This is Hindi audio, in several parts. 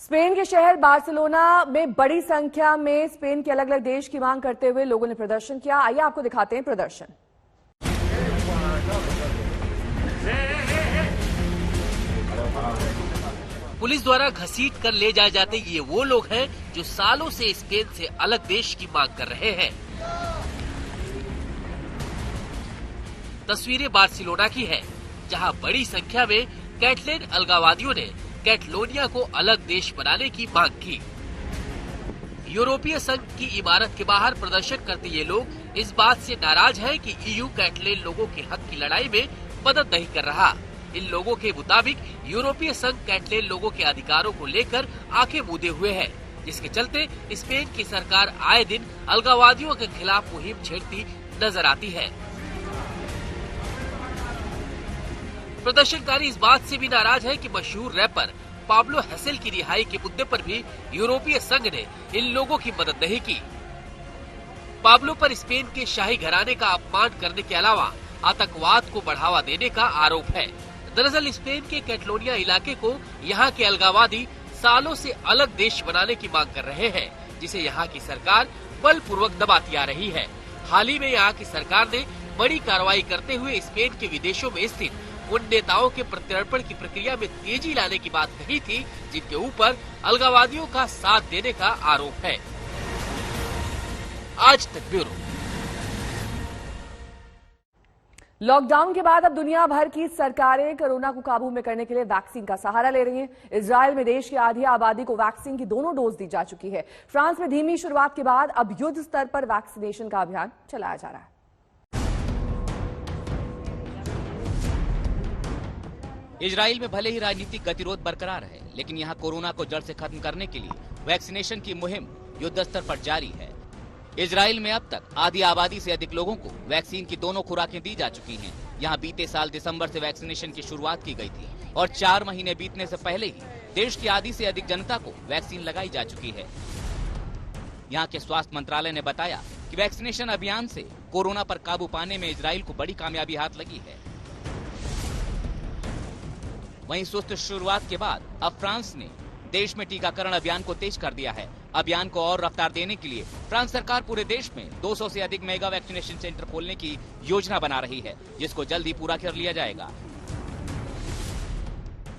स्पेन के शहर बार्सिलोना में बड़ी संख्या में स्पेन के अलग अलग देश की मांग करते हुए लोगों ने प्रदर्शन किया। आइए आपको दिखाते हैं प्रदर्शन। पुलिस द्वारा घसीट कर ले जाए जाते ये वो लोग हैं जो सालों से स्पेन से अलग देश की मांग कर रहे हैं। तस्वीरें बार्सिलोना की है, जहां बड़ी संख्या में कैटलेन अलगावादियों ने कैटलोनिया को अलग देश बनाने की मांग की। यूरोपीय संघ की इमारत के बाहर प्रदर्शन करते ये लोग इस बात से नाराज हैं कि ईयू कैटलेन लोगों के हक की लड़ाई में मदद नहीं कर रहा। इन लोगों के मुताबिक यूरोपीय संघ कैटलेन लोगों के अधिकारों को लेकर आंखें मूंदे हुए है, जिसके चलते स्पेन की सरकार आए दिन अलगावादियों के खिलाफ मुहिम छेड़ती नजर आती है। प्रदर्शनकारी इस बात से भी नाराज है कि मशहूर रैपर पाब्लो हेसेल की रिहाई के मुद्दे पर भी यूरोपीय संघ ने इन लोगों की मदद नहीं की। पाब्लो पर स्पेन के शाही घराने का अपमान करने के अलावा आतंकवाद को बढ़ावा देने का आरोप है। दरअसल स्पेन के कैटलोनिया इलाके को यहाँ के अलगावादी सालों से अलग देश बनाने की मांग कर रहे हैं, जिसे यहाँ की सरकार बलपूर्वक दबाती आ रही है। हाल ही में यहाँ की सरकार ने बड़ी कार्रवाई करते हुए स्पेन के विदेशों में स्थित उन नेताओं के प्रत्यर्पण की प्रक्रिया में तेजी लाने की बात कही थी, जिनके ऊपर अलगावादियों का साथ देने का आरोप है। आज तक ब्यूरो। लॉकडाउन के बाद अब दुनिया भर की सरकारें कोरोना को काबू में करने के लिए वैक्सीन का सहारा ले रही हैं। इजराइल में देश की आधी आबादी को वैक्सीन की दोनों डोज दी जा चुकी है। फ्रांस में धीमी शुरुआत के बाद अब युद्ध स्तर पर वैक्सीनेशन का अभियान चलाया जा रहा है। इजराइल में भले ही राजनीतिक गतिरोध बरकरार है, लेकिन यहाँ कोरोना को जड़ से खत्म करने के लिए वैक्सीनेशन की मुहिम युद्ध स्तर पर जारी है। इजराइल में अब तक आधी आबादी से अधिक लोगों को वैक्सीन की दोनों खुराकें दी जा चुकी हैं। यहाँ बीते साल दिसंबर से वैक्सीनेशन की शुरुआत की गई थी और 4 महीने बीतने से पहले ही देश की आधी से अधिक जनता को वैक्सीन लगाई जा चुकी है। यहाँ के स्वास्थ्य मंत्रालय ने बताया कि वैक्सीनेशन अभियान से कोरोना पर काबू पाने में इजराइल को बड़ी कामयाबी हाथ लगी है। वहीं सुस्त शुरुआत के बाद अब फ्रांस ने देश में टीकाकरण अभियान को तेज कर दिया है। अभियान को और रफ्तार देने के लिए फ्रांस सरकार पूरे देश में 200 से अधिक मेगा वैक्सीनेशन सेंटर खोलने की योजना बना रही है, जिसको जल्द ही पूरा कर लिया जाएगा।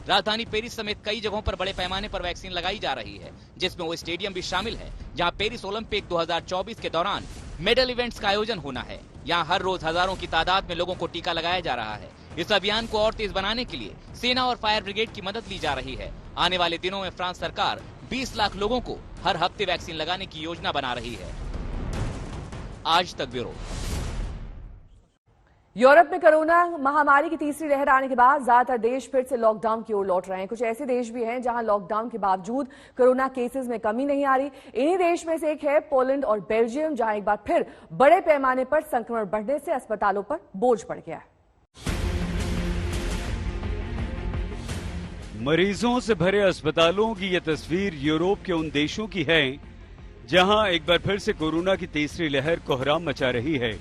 राजधानी पेरिस समेत कई जगहों पर बड़े पैमाने पर वैक्सीन लगाई जा रही है, जिसमें वो स्टेडियम भी शामिल है जहां पेरिस ओलंपिक 2024 के दौरान मेडल इवेंट्स का आयोजन होना है। यहाँ हर रोज हजारों की तादाद में लोगों को टीका लगाया जा रहा है। इस अभियान को और तेज बनाने के लिए सेना और फायर ब्रिगेड की मदद ली जा रही है। आने वाले दिनों में फ्रांस सरकार 20 लाख लोगों को हर हफ्ते वैक्सीन लगाने की योजना बना रही है। आज तक ब्यूरो। यूरोप में कोरोना महामारी की तीसरी लहर आने के बाद ज्यादातर देश फिर से लॉकडाउन की ओर लौट रहे हैं। कुछ ऐसे देश भी हैं जहां लॉकडाउन के बावजूद कोरोना केसेस में कमी नहीं आ रही। इन्हीं देश में से एक है पोलैंड और बेल्जियम, जहां एक बार फिर बड़े पैमाने पर संक्रमण बढ़ने से अस्पतालों पर बोझ पड़ गया है। मरीजों से भरे अस्पतालों की यह तस्वीर यूरोप के उन देशों की है जहां एक बार फिर से कोरोना की तीसरी लहर कोहराम मचा रही है।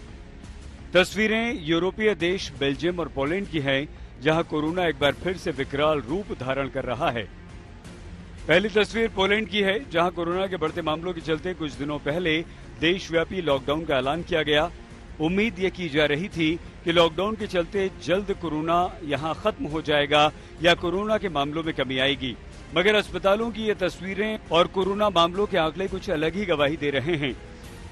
तस्वीरें यूरोपीय देश बेल्जियम और पोलैंड की हैं, जहां कोरोना एक बार फिर से विकराल रूप धारण कर रहा है। पहली तस्वीर पोलैंड की है, जहां कोरोना के बढ़ते मामलों के चलते कुछ दिनों पहले देशव्यापी लॉकडाउन का ऐलान किया गया। उम्मीद ये की जा रही थी कि लॉकडाउन के चलते जल्द कोरोना यहां खत्म हो जाएगा या कोरोना के मामलों में कमी आएगी, मगर अस्पतालों की ये तस्वीरें और कोरोना मामलों के आंकड़े कुछ अलग ही गवाही दे रहे हैं।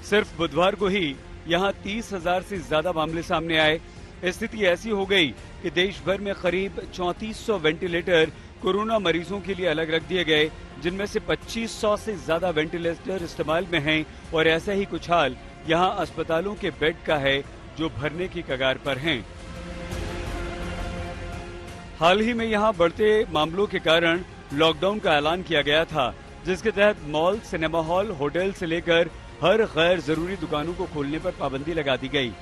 सिर्फ बुधवार को ही यहां 30,000 से ज्यादा मामले सामने आए। स्थिति ऐसी हो गई कि देश भर में करीब 3400 वेंटिलेटर कोरोना मरीजों के लिए अलग रख दिए गए, जिनमें से 2500 से ज्यादा वेंटिलेटर इस्तेमाल में हैं और ऐसा ही कुछ हाल यहां अस्पतालों के बेड का है जो भरने की कगार पर हैं। हाल ही में यहां बढ़ते मामलों के कारण लॉकडाउन का ऐलान किया गया था, जिसके तहत मॉल, सिनेमा हॉल, होटल से लेकर हर गैर जरूरी दुकानों को खोलने पर पाबंदी लगा दी गई।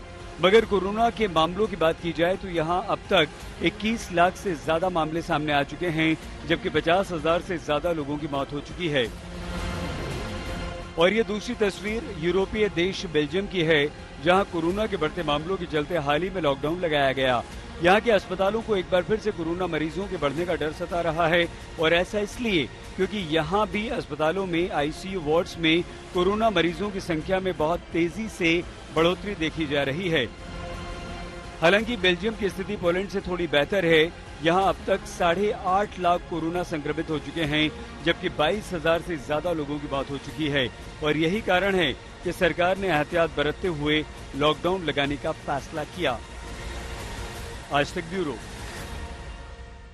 मगर कोरोना के मामलों की बात की जाए तो यहां अब तक 21 लाख से ज्यादा मामले सामने आ चुके हैं, जबकि 50,000 से ज्यादा लोगों की मौत हो चुकी है। और ये दूसरी तस्वीर यूरोपीय देश बेल्जियम की है, जहां कोरोना के बढ़ते मामलों के चलते हाल ही में लॉकडाउन लगाया गया। यहाँ के अस्पतालों को एक बार फिर से कोरोना मरीजों के बढ़ने का डर सता रहा है और ऐसा इसलिए क्योंकि यहाँ भी अस्पतालों में आईसीयू वार्ड्स में कोरोना मरीजों की संख्या में बहुत तेजी से बढ़ोतरी देखी जा रही है। हालांकि बेल्जियम की स्थिति पोलैंड से थोड़ी बेहतर है। यहाँ अब तक 8.5 लाख कोरोना संक्रमित हो चुके हैं, जबकि 22,000 से ज्यादा लोगों की मौत हो चुकी है और यही कारण है कि सरकार ने एहतियात बरतते हुए लॉकडाउन लगाने का फैसला किया। आज तक ब्यूरो।